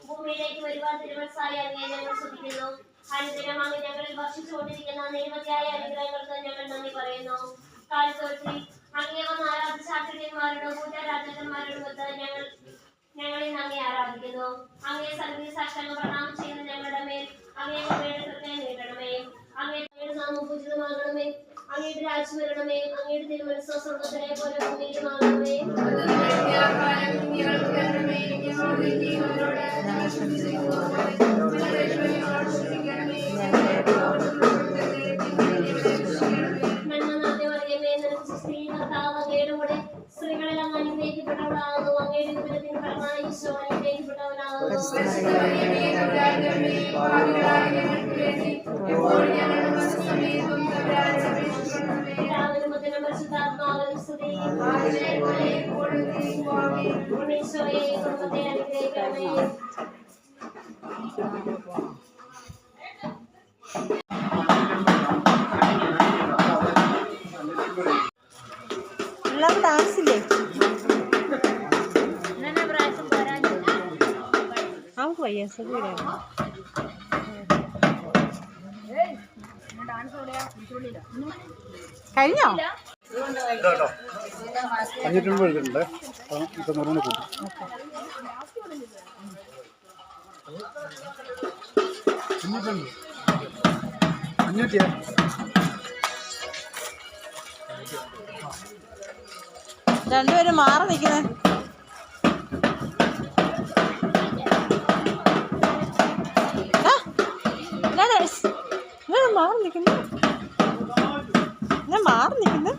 ഭൂമിയിലേക്ക് വരുവാൻ തിരുമനസ്സായി അങ്ങയെ ഞങ്ങൾ സ്തുതിക്കുന്നു. അനുദിനം അങ്ങ് ഞങ്ങളിൽ വർഷിച്ചുകൊണ്ടിരിക്കുന്ന നിരവധിയായ അനുഗ്രഹങ്ങൾക്ക് ഞങ്ങൾ നന്ദി പറയുന്നു. കാലത്തോട്ടി അങ്ങയെ വന്ന് ആരാധിച്ച ആചാര്യന്മാരോടും കൂട്ടരാജാക്കന്മാരോടും ഞങ്ങളെ അങ്ങേ ആരാധിക്കുന്നു. അങ്ങയെ സന്നിധി സാഷ്ടാംഗം പ്രണാമം ചെയ്യുന്ന ഞങ്ങളുടെ മേൽ അങ്ങയെ കൃപയുടെ നേരിടണമേ. അങ്ങയുടെ നാമം പൂജിതമാകണമേ. അങ്ങയുടെ രാജ്യം വരണമേ. അങ്ങയുടെ തിരുമനസ്സോ സ്വർഗ്ഗത്തിലെ പോലെ ഭൂമിയിലുമാകണമേ. സ്ത്രീകളെല്ലാം അനുഗ്രഹിക്കപ്പെട്ടവളാകുന്നു. അങ്ങയുടെ ഉദരത്തിൻ ഫലമായി ഈശോ അനുഗ്രഹിക്കപ്പെട്ടവനാകുന്നു. പരിശുദ്ധാത്മാവിനും സ്തുതി. ഈശോയെ കുടുംബത്തെ അനുഗ്രഹിക്കണമേ. എല്ലാവരും ഡാൻസില്ലേ? നമുക്ക് വയ്യ കഴിഞ്ഞോ? 550 എഴുതിട്ടുണ്ട്. ഇപ്പൊ 100 കൂട്ടി. രണ്ടുപേരും മാറി നിൽക്കുന്നേ. മാറി നിൽക്കുന്നു. ഞാൻ മാറി നിൽക്കുന്നു.